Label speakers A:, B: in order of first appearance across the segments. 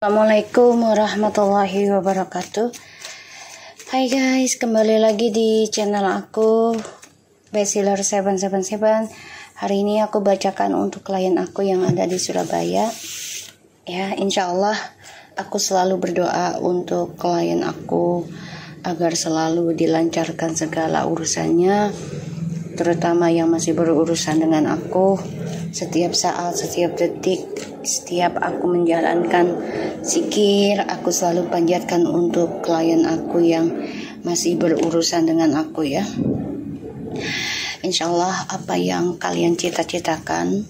A: Assalamualaikum warahmatullahi wabarakatuh. Hai guys, kembali lagi di channel aku Bestseller 777. Hari ini aku bacakan untuk klien aku yang ada di Surabaya. Ya, insya Allah aku selalu berdoa untuk klien aku agar selalu dilancarkan segala urusannya, terutama yang masih berurusan dengan aku. Setiap saat, setiap detik, setiap aku menjalankan zikir, aku selalu panjatkan untuk klien aku yang masih berurusan dengan aku ya. Insya Allah apa yang kalian cita-citakan,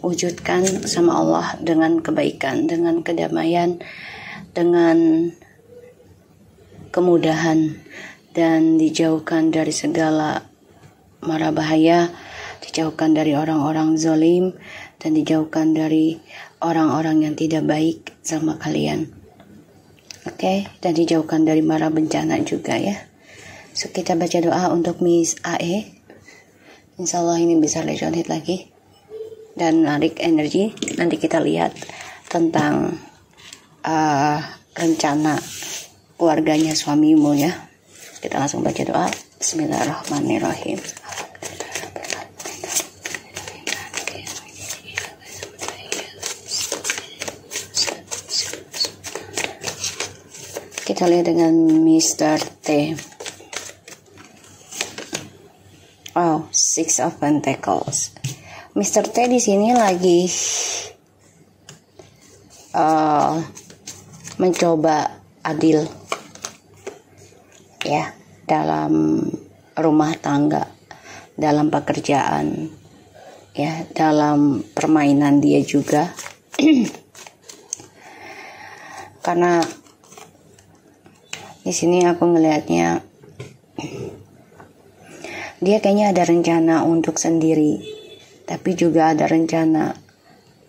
A: wujudkan sama Allah dengan kebaikan, dengan kedamaian, dengan kemudahan, dan dijauhkan dari segala mara bahaya, dijauhkan dari orang-orang zalim, dan dijauhkan dari orang-orang yang tidak baik sama kalian. Oke, dan dijauhkan dari mara bencana juga ya. So, kita baca doa untuk Miss AE. Insya Allah ini bisa resonate lagi dan narik energi. Nanti kita lihat tentang rencana keluarganya suamimu ya. Kita langsung baca doa. Bismillahirrahmanirrahim. Kita lihat dengan Mr. T. Wow, Six of Pentacles. Mr. T di sini lagi mencoba adil ya dalam rumah tangga, dalam pekerjaan ya, dalam permainan dia juga. Karena di sini aku ngelihatnya dia kayaknya ada rencana untuk sendiri, tapi juga ada rencana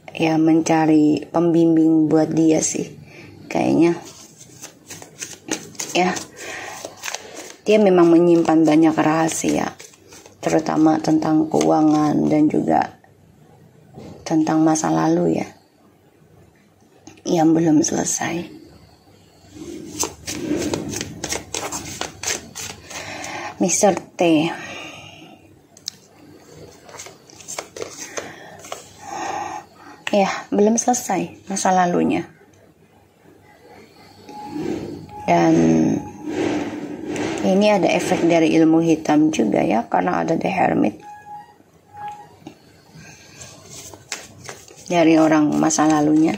A: ya mencari pembimbing buat dia sih kayaknya ya. Dia memang menyimpan banyak rahasia, terutama tentang keuangan dan juga tentang masa lalu ya yang belum selesai. Mr. T ya belum selesai masa lalunya, dan ini ada efek dari ilmu hitam juga ya, karena ada The Hermit dari orang masa lalunya.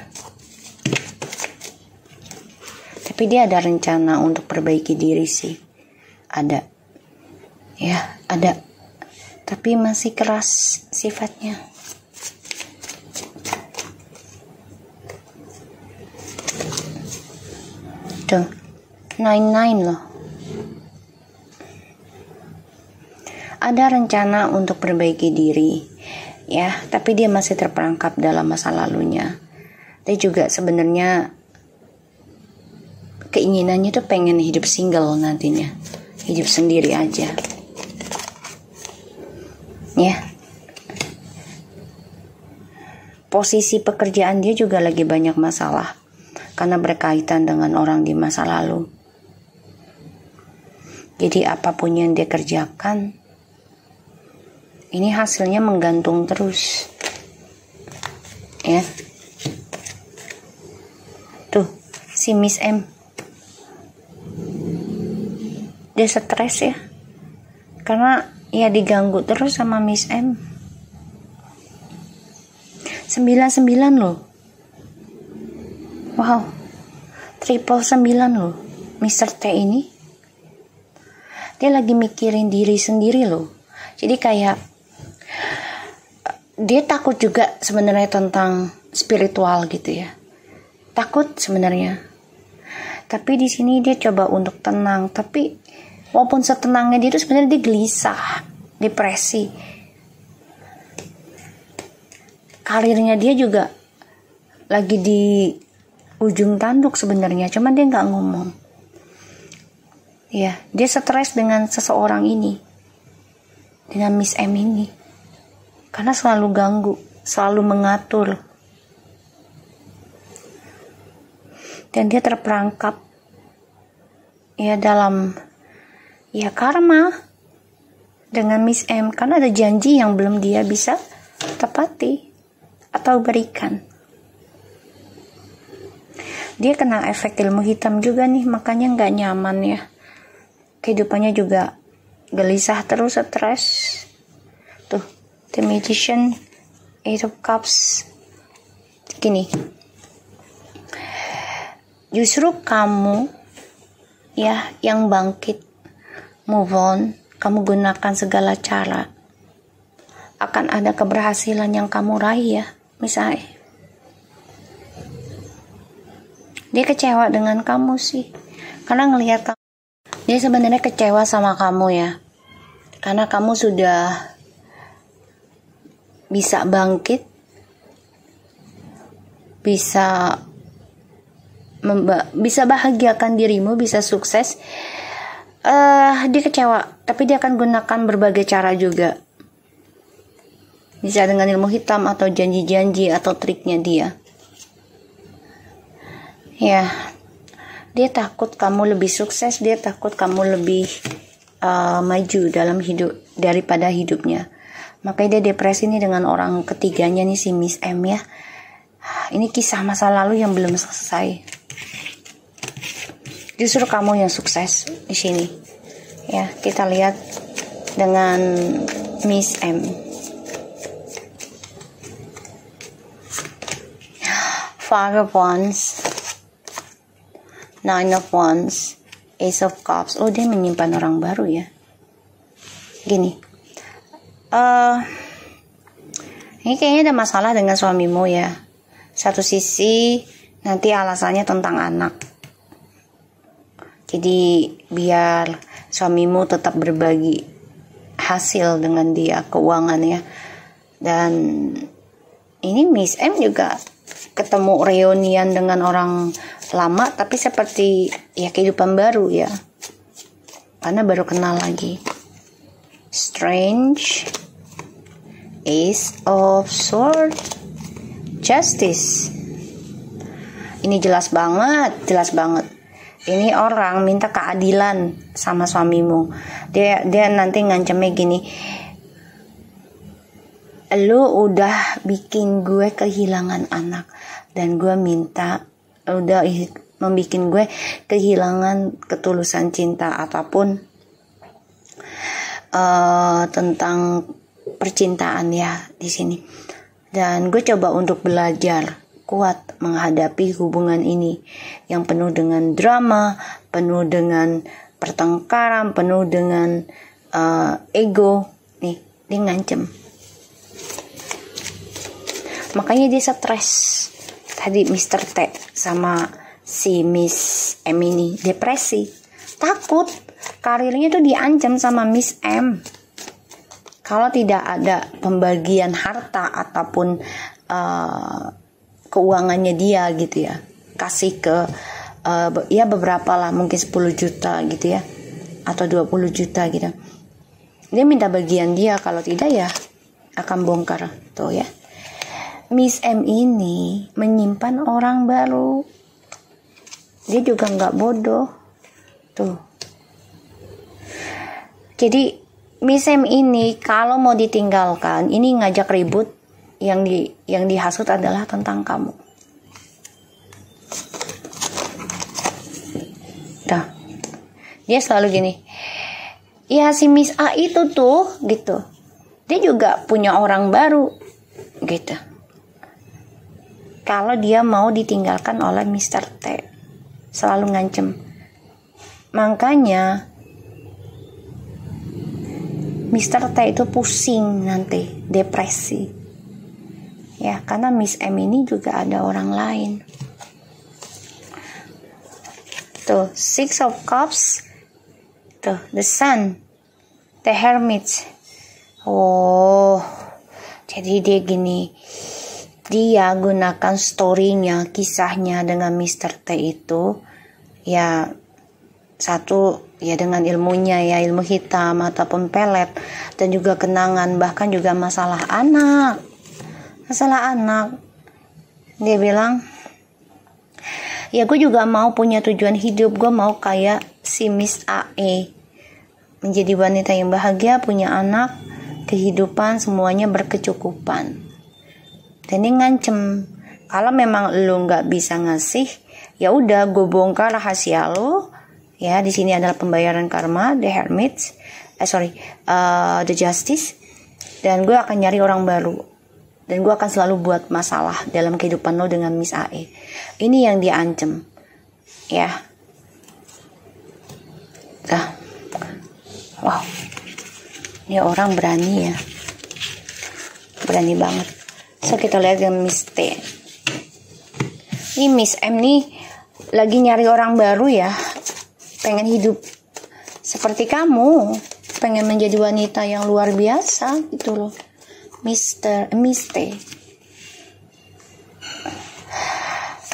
A: Tapi dia ada rencana untuk perbaiki diri sih, ada ya, ada, tapi masih keras sifatnya. Tuh, 99 loh. Ada rencana untuk perbaiki diri ya, tapi dia masih terperangkap dalam masa lalunya. Dia juga sebenarnya keinginannya tuh pengen hidup single nantinya, hidup sendiri aja ya. Posisi pekerjaan dia juga lagi banyak masalah karena berkaitan dengan orang di masa lalu. Jadi apapun yang dia kerjakan, ini hasilnya menggantung terus ya. Tuh si Miss M, dia stres ya, karena ya diganggu terus sama Miss M. 99 loh. Wow, 999 loh. Mr. T ini dia lagi mikirin diri sendiri loh. Jadi kayak dia takut juga sebenarnya tentang spiritual gitu ya. Takut sebenarnya. Tapi di sini dia coba untuk tenang, tapi walaupun setenangnya dia itu sebenarnya dia gelisah, depresi. Karirnya dia juga lagi di ujung tanduk sebenarnya, cuman dia nggak ngomong. Ya, dia stres dengan seseorang ini, dengan Miss M ini, karena selalu ganggu, selalu mengatur. dan dia terperangkap ya dalam ya karma dengan Miss M, karena ada janji yang belum dia bisa tepati atau berikan. Dia kena efek ilmu hitam juga nih, makanya nggak nyaman ya. Kehidupannya juga gelisah terus, stres. Tuh, The Magician, Eight of Cups. Gini, justru kamu ya yang bangkit, move on. Kamu gunakan segala cara, akan ada keberhasilan yang kamu raih ya. Misalnya dia kecewa dengan kamu sih, karena ngelihat kamu, dia sebenarnya kecewa sama kamu ya, karena kamu sudah bisa bangkit, bisa bahagiakan dirimu, bisa sukses. Dia kecewa, tapi dia akan gunakan berbagai cara juga, bisa dengan ilmu hitam atau janji-janji atau triknya dia. Ya, dia takut kamu lebih sukses, dia takut kamu lebih maju dalam hidup daripada hidupnya. Makanya dia depresi nih dengan orang ketiganya nih, si Miss M ya. Ini kisah masa lalu yang belum selesai. Justru kamu yang sukses di sini. Ya, kita lihat dengan Miss M. Five of Wands, Nine of Wands, Ace of Cups. Oh, dia menyimpan orang baru ya. Gini, ini kayaknya ada masalah dengan suamimu ya. Satu sisi nanti alasannya tentang anak. Jadi biar suamimu tetap berbagi hasil dengan dia, keuangan ya. Dan ini Miss M juga ketemu reunian dengan orang lama, tapi seperti ya kehidupan baru ya, karena baru kenal lagi. Strange, Ace of Swords, Justice. Ini jelas banget. Ini orang minta keadilan sama suamimu. Dia nanti ngancemnya gini, lu udah bikin gue kehilangan anak, dan gue minta udah membuat gue kehilangan ketulusan cinta ataupun tentang percintaan ya di sini. Dan gue coba untuk belajar kuat menghadapi hubungan ini yang penuh dengan drama, penuh dengan pertengkaran, penuh dengan ego. Nih, dia ngancem. Makanya dia stres. Tadi Mr. T sama si Miss M ini depresi. Takut karirnya tuh diancam sama Miss M. Kalau tidak ada pembagian harta ataupun keuangannya dia gitu ya, kasih ke ya beberapa lah, mungkin 10 juta gitu ya, atau 20 juta gitu. Dia minta bagian dia, kalau tidak ya akan bongkar tuh ya. Miss M ini menyimpan orang baru. Dia juga nggak bodoh tuh. Jadi Miss M ini kalau mau ditinggalkan, ini ngajak ribut, yang dihasut adalah tentang kamu. Dah. Dia selalu gini, ya si Miss A itu tuh gitu, dia juga punya orang baru gitu. Kalau dia mau ditinggalkan oleh Mr. T, selalu ngancem. Makanya Mr. T itu pusing nanti, depresi. Ya, karena Miss M ini juga ada orang lain. Tuh, Six of Cups. Tuh, The Sun, The Hermit. Oh, jadi dia gini. Dia gunakan story-nya, kisahnya dengan Mr. T itu. Ya, satu, ya dengan ilmunya ya, ilmu hitam ataupun pelet. Dan juga kenangan, bahkan juga masalah anak. Dia bilang, Ya gue juga mau punya tujuan hidup, gue mau kayak si Miss AE, menjadi wanita yang bahagia, punya anak, kehidupan semuanya berkecukupan. Dan dia ngancem, kalau memang lo nggak bisa ngasih, ya udah gue bongkar rahasia lo. Ya, di sini adalah pembayaran karma, the hermit, the justice, dan gue akan nyari orang baru. Dan gue akan selalu buat masalah dalam kehidupan lo dengan Miss AE. Ini yang dia ancam. Ya. Wow. Ini orang berani ya. Berani banget. So kita lihat dengan Miss T. Ini Miss M nih lagi nyari orang baru ya. Pengen hidup seperti kamu. Pengen menjadi wanita yang luar biasa gitu loh. Miss T.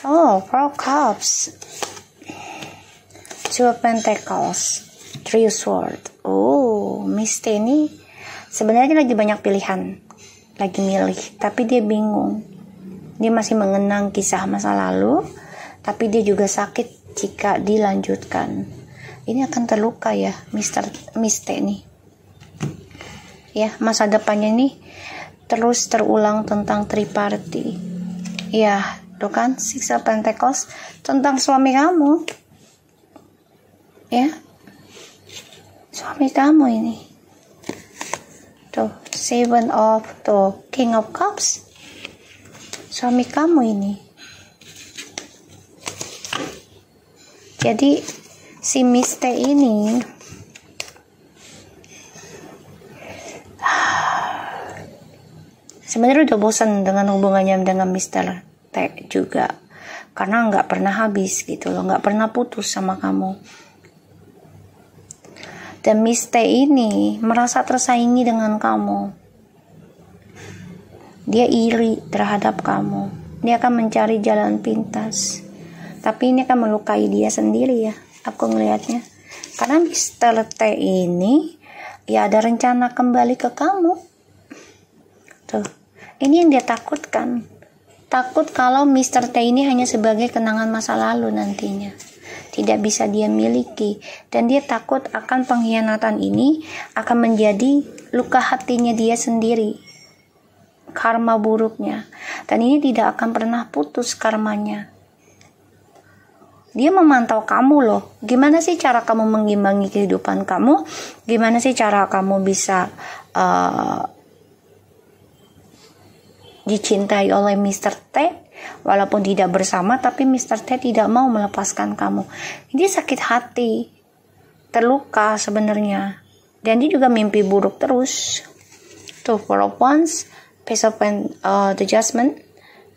A: Oh, Four Cups, Two of Pentacles, Three Swords. Oh, Miss T ini sebenarnya lagi banyak pilihan, lagi milih, tapi dia bingung. Dia masih mengenang kisah masa lalu, tapi dia juga sakit jika dilanjutkan. Ini akan terluka ya, Miss T ini. Ya, masa depannya ini terus terulang tentang triparty. Ya, tuh kan Six of Pentacles tentang suami kamu. Ya. Suami kamu ini. Tuh, Seven of, tuh, King of Cups. Suami kamu ini. Jadi si Miss T ini sebenarnya udah bosan dengan hubungannya dengan Mr. T juga, karena nggak pernah habis gitu loh, nggak pernah putus sama kamu. Dan Miss T ini merasa tersaingi dengan kamu. Dia iri terhadap kamu. Dia akan mencari jalan pintas. Tapi ini akan melukai dia sendiri ya, aku ngelihatnya. Karena Mr. T ini ya ada rencana kembali ke kamu. Tuh. Ini yang dia takutkan. Takut kalau Mr. T ini hanya sebagai kenangan masa lalu nantinya. Tidak bisa dia miliki. Dan dia takut akan pengkhianatan ini akan menjadi luka hatinya dia sendiri. Karma buruknya. Dan ini tidak akan pernah putus karmanya. Dia memantau kamu loh. Gimana sih cara kamu mengimbangi kehidupan kamu? Gimana sih cara kamu bisa dicintai oleh Mr. T, walaupun tidak bersama, tapi Mr. T tidak mau melepaskan kamu. Dia sakit hati, terluka sebenarnya, dan dia juga mimpi buruk terus. Tuh, Four of Wands, Page of the Judgment,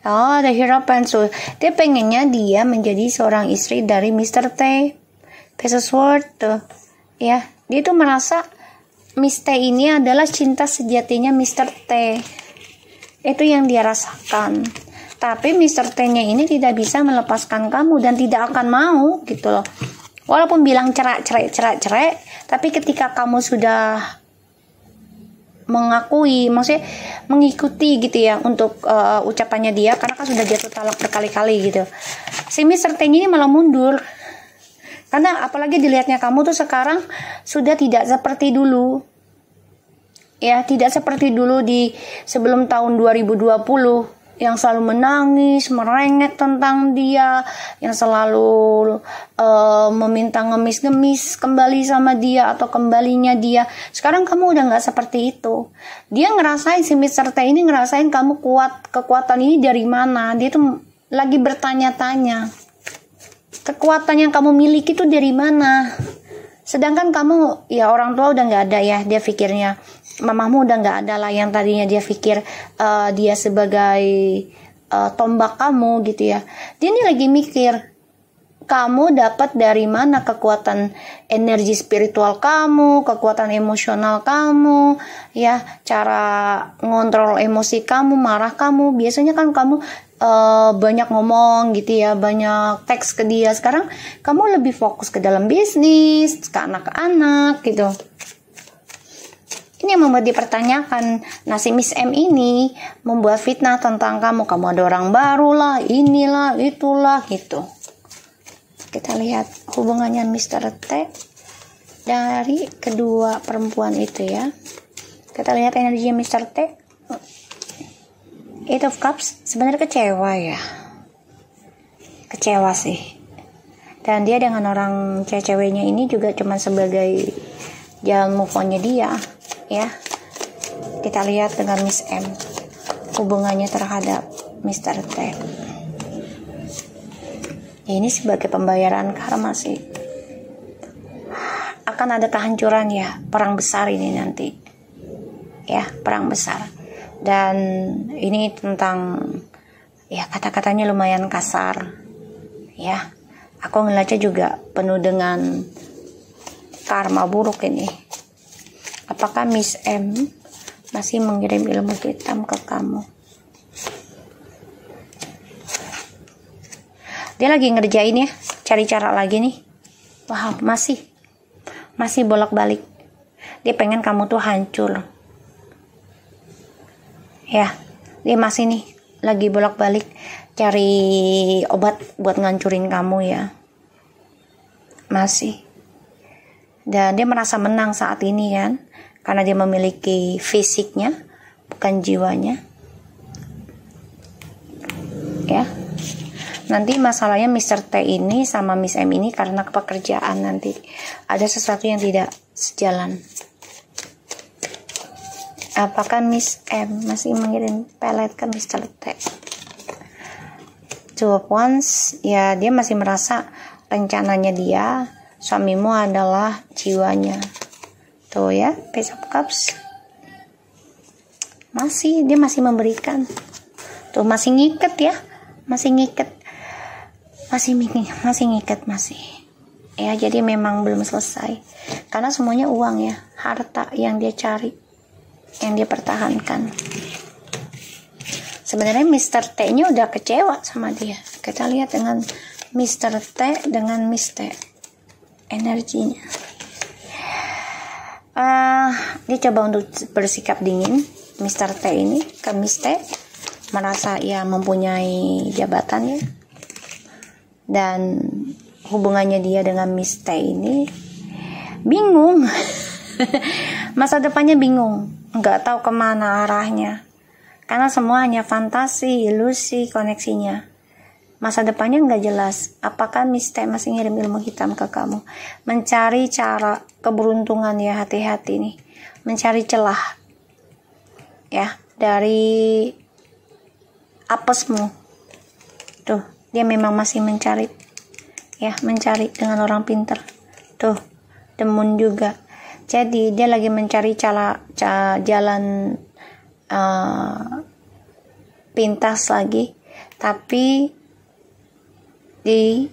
A: the Hierophant. So, dia pengennya dia menjadi seorang istri dari Mr. T. Page of Swords, tuh, ya, dia tuh merasa Miss T ini adalah cinta sejatinya Mr. T. Itu yang dia rasakan. Tapi Mr. T-nya ini tidak bisa melepaskan kamu dan tidak akan mau gitu loh. Walaupun bilang cerai, tapi ketika kamu sudah mengakui, maksudnya mengikuti gitu ya untuk ucapannya dia, karena kan sudah jatuh talak berkali-kali gitu. Si Mr. T-nya ini malah mundur. Karena apalagi dilihatnya kamu tuh sekarang sudah tidak seperti dulu. Ya, tidak seperti dulu di sebelum tahun 2020 yang selalu menangis, merengek tentang dia, yang selalu meminta ngemis-ngemis kembali sama dia atau kembalinya dia. Sekarang kamu udah nggak seperti itu. Dia ngerasain, si Mr. T ini ngerasain kamu kuat, kekuatan ini dari mana. Dia tuh lagi bertanya-tanya, kekuatan yang kamu miliki itu dari mana. Sedangkan kamu, ya orang tua udah nggak ada ya, dia pikirnya. Mamamu udah nggak ada lah, yang tadinya dia pikir dia sebagai tombak kamu gitu ya. Dia ini lagi mikir, kamu dapat dari mana kekuatan energi spiritual kamu, kekuatan emosional kamu, ya, cara ngontrol emosi kamu, marah kamu. Biasanya kan kamu banyak ngomong gitu ya, banyak teks ke dia. Sekarang kamu lebih fokus ke dalam bisnis, ke anak-anak gitu. Ini yang membuat dipertanyakan. Nah, si Miss M ini membuat fitnah tentang kamu. Kamu ada orang baru lah, inilah, itulah gitu. Kita lihat hubungannya Mr. T dari kedua perempuan itu ya. Kita lihat energinya Mr. T. Eight of Cups sebenarnya kecewa ya. Kecewa sih. Dan dia dengan orang ceweknya ini juga cuma sebagai jalan move on-nya dia ya. Kita lihat dengan Miss M, hubungannya terhadap Mr. T. Ya, ini sebagai pembayaran karma sih. Akan ada kehancuran ya, perang besar ini nanti. Ya, perang besar. Dan ini tentang ya kata-katanya lumayan kasar. Ya. Aku ngeliatnya juga penuh dengan karma buruk ini. Apakah Miss M masih mengirim ilmu hitam ke kamu? Dia lagi ngerjain ya, cari cara lagi nih. Wow, masih bolak-balik. Dia pengen kamu tuh hancur. Ya, dia masih nih lagi bolak-balik cari obat buat ngancurin kamu ya. Masih. Dan dia merasa menang saat ini kan, karena dia memiliki fisiknya bukan jiwanya ya. Nanti masalahnya Mr. T ini sama Miss M ini karena pekerjaan, nanti ada sesuatu yang tidak sejalan. Apakah Miss M masih mengirim pelet ke Mr. T? Two of Wands, ya dia masih merasa rencananya dia, suamimu adalah jiwanya. Tuh ya, Page of Cups. Dia masih memberikan. Tuh masih ngiket ya, masih ngiket. Masih. Ya, jadi memang belum selesai. Karena semuanya uang ya, harta yang dia cari, yang dia pertahankan. Sebenarnya Mr. T-nya udah kecewa sama dia. Kita lihat dengan Mr. T dengan Miss T. Energinya. Dia coba untuk bersikap dingin. Mr. T ini ke Miss T. Merasa ia mempunyai jabatan ya. Dan hubungannya dia dengan Miss T ini bingung. Masa depannya bingung. Nggak tahu kemana arahnya. Karena semua hanya fantasi, ilusi, koneksinya. Masa depannya nggak jelas. Apakah Miss T masih ngirim ilmu hitam ke kamu? Mencari cara keberuntungan ya, hati-hati nih. Mencari celah. Ya, dari apesmu. Tuh, dia memang masih mencari. Ya, mencari dengan orang pintar. Tuh, The Moon juga. Jadi, dia lagi mencari jalan pintas lagi, tapi di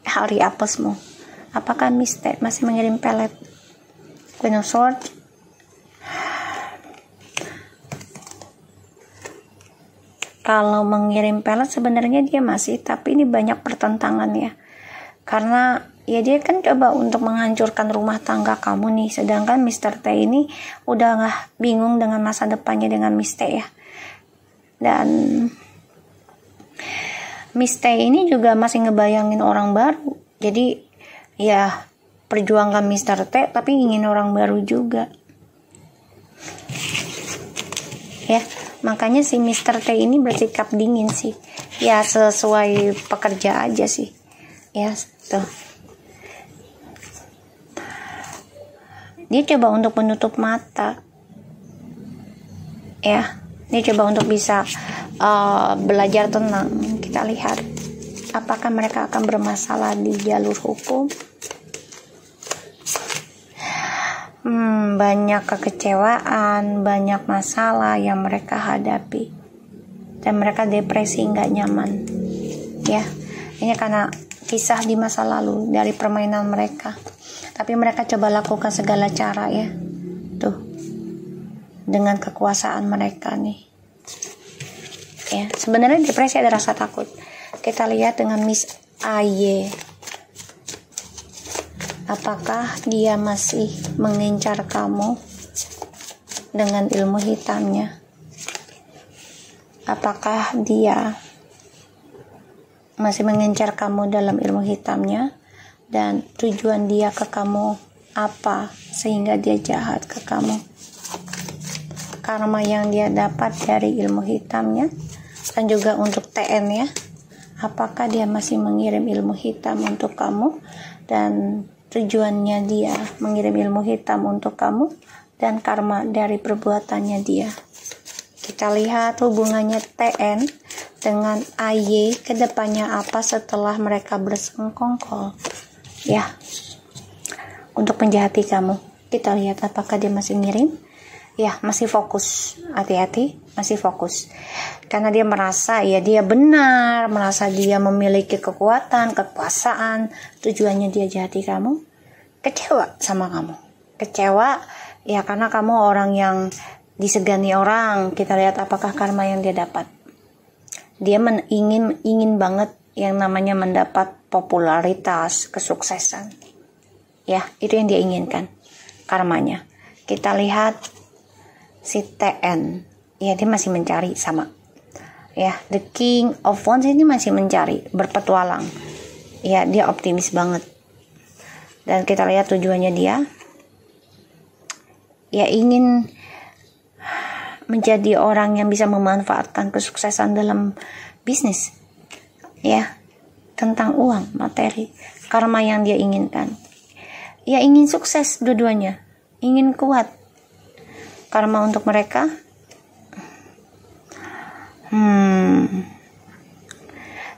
A: hari apesmu. Apakah Miss T masih mengirim pelet? Queen of Swords. Kalau mengirim pelet sebenarnya dia masih, tapi ini banyak pertentangan ya. Karena ya dia kan coba untuk menghancurkan rumah tangga kamu nih, sedangkan Mr. T ini udah nggak bingung dengan masa depannya dengan Miss T ya. Dan Miss T ini juga masih ngebayangin orang baru. Jadi ya perjuangkan Mr. T tapi ingin orang baru juga. Ya, makanya si Mr. T ini bersikap dingin sih. Ya sesuai pekerja aja sih. Ya, tuh. Dia coba untuk menutup mata. Ya, dia coba untuk bisa belajar tenang. Kita lihat apakah mereka akan bermasalah di jalur hukum. Banyak kekecewaan, banyak masalah yang mereka hadapi, dan mereka depresi, nggak nyaman. Ya, ini karena kisah di masa lalu dari permainan mereka. Tapi mereka coba lakukan segala cara ya. Tuh. Dengan kekuasaan mereka nih. Ya, sebenarnya depresi ada rasa takut. Kita lihat dengan Miss AY. Apakah dia masih mengincar kamu dengan ilmu hitamnya? Apakah dia masih mengincar kamu dalam ilmu hitamnya, dan tujuan dia ke kamu apa sehingga dia jahat ke kamu. Karma yang dia dapat dari ilmu hitamnya, dan juga untuk TN ya, apakah dia masih mengirim ilmu hitam untuk kamu, dan tujuannya dia mengirim ilmu hitam untuk kamu, dan karma dari perbuatannya dia. Kita lihat hubungannya TN dengan AY kedepannya apa setelah mereka bersengkongkol ya, untuk menjahati kamu. Kita lihat apakah dia masih ngirim ya, masih fokus. Hati-hati, masih fokus, karena dia merasa ya dia benar, merasa dia memiliki kekuatan, kekuasaan. Tujuannya dia jahati kamu, kecewa sama kamu, kecewa ya, karena kamu orang yang disegani orang. Kita lihat apakah karma yang dia dapat. Dia ingin banget yang namanya mendapat popularitas, kesuksesan ya, itu yang dia inginkan karmanya. Kita lihat si TN ya, dia masih mencari sama ya. The King of Wands ini masih mencari, berpetualang ya, dia optimis banget. Dan kita lihat tujuannya dia ya, ingin menjadi orang yang bisa memanfaatkan kesuksesan dalam bisnis ya, tentang uang, materi. Karma yang dia inginkan ya, ingin sukses dua-duanya, ingin kuat. Karma untuk mereka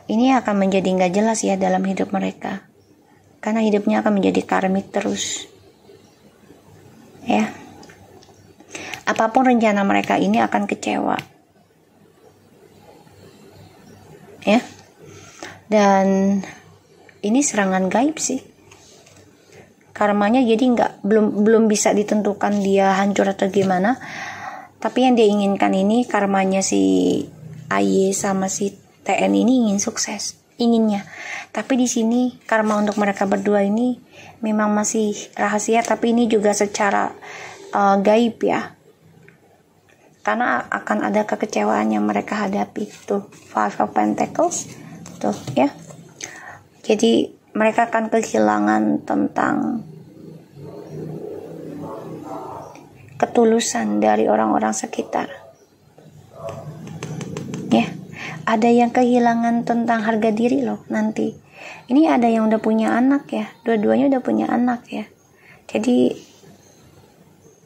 A: ini akan menjadi nggak jelas ya dalam hidup mereka, karena hidupnya akan menjadi karmik terus ya. Apapun rencana mereka ini akan kecewa ya. Dan ini serangan gaib sih karmanya, jadi belum bisa ditentukan dia hancur atau gimana. Tapi yang dia inginkan ini, karmanya si AY sama si TN ini ingin sukses, inginnya. Tapi di sini karma untuk mereka berdua ini memang masih rahasia, tapi ini juga secara gaib ya, karena akan ada kekecewaan yang mereka hadapi. Tuh, Five of Pentacles tuh ya. Jadi mereka akan kehilangan tentang ketulusan dari orang-orang sekitar ya. Ada yang kehilangan tentang harga diri loh nanti. Ini ada yang udah punya anak ya, dua-duanya udah punya anak ya. Jadi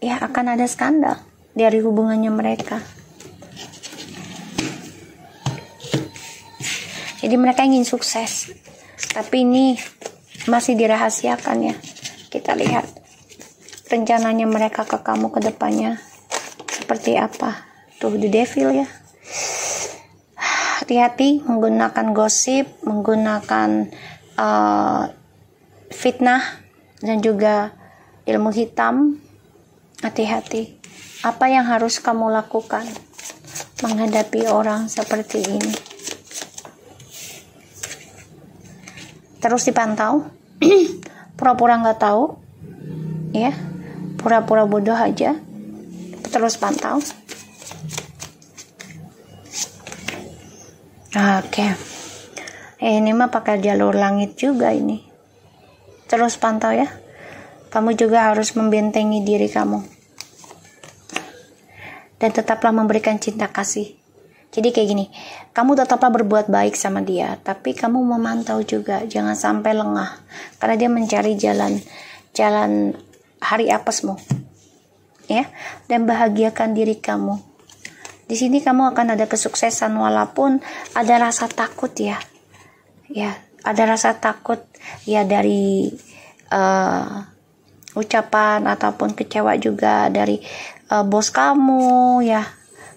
A: ya akan ada skandal dari hubungannya mereka. Jadi mereka ingin sukses, tapi ini masih dirahasiakan ya. Kita lihat rencananya mereka ke kamu ke depannya seperti apa. Tuh, The Devil ya. Hati-hati menggunakan gosip, menggunakan fitnah, dan juga ilmu hitam. Hati-hati. Apa yang harus kamu lakukan menghadapi orang seperti ini? Terus dipantau, pura-pura nggak tahu, ya, pura-pura bodoh aja, terus pantau. Oke, ini mah pakai jalur langit juga ini. Terus pantau ya. Kamu juga harus membentengi diri kamu. Dan tetaplah memberikan cinta kasih. Jadi kayak gini, kamu tetaplah berbuat baik sama dia, tapi kamu memantau juga, jangan sampai lengah, karena dia mencari jalan hari apesmu, ya. Dan bahagiakan diri kamu. Di sini kamu akan ada kesuksesan, walaupun ada rasa takut ya, ada rasa takut ya dari ucapan ataupun kecewa juga dari bos kamu ya.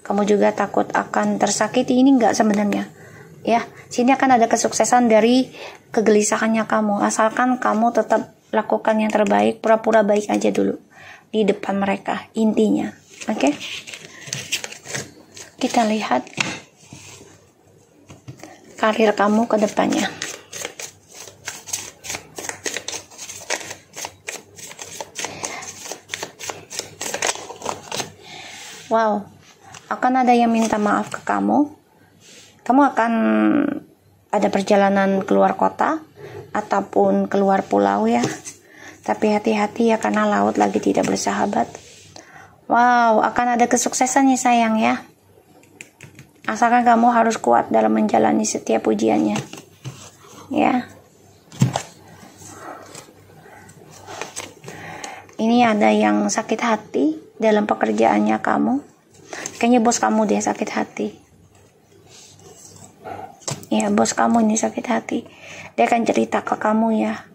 A: Kamu juga takut akan tersakiti. Ini enggak sebenarnya ya. Sini akan ada kesuksesan dari kegelisahannya kamu, asalkan kamu tetap lakukan yang terbaik, pura-pura baik aja dulu di depan mereka, intinya. Oke? Kita lihat karir kamu ke depannya. Wow, akan ada yang minta maaf ke kamu. Kamu akan ada perjalanan keluar kota ataupun keluar pulau ya. Tapi hati-hati ya, karena laut lagi tidak bersahabat. Wow, akan ada kesuksesan ya sayang ya. Asalkan kamu harus kuat dalam menjalani setiap ujiannya. Ya. Ini ada yang sakit hati dalam pekerjaannya kamu. Kayaknya bos kamu deh sakit hati. Ya, bos kamu ini sakit hati. Dia akan cerita ke kamu ya.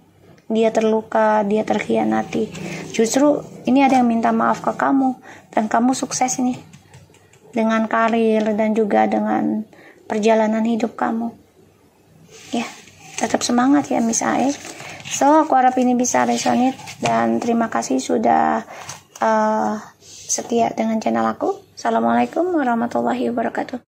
A: Dia terluka, dia terkhianati. Justru ini ada yang minta maaf ke kamu. Dan kamu sukses nih. Dengan karir dan juga dengan perjalanan hidup kamu. Ya, tetap semangat ya Miss Ae. So, aku harap ini bisa resonate. Dan terima kasih sudah setia dengan channel aku. Assalamualaikum warahmatullahi wabarakatuh.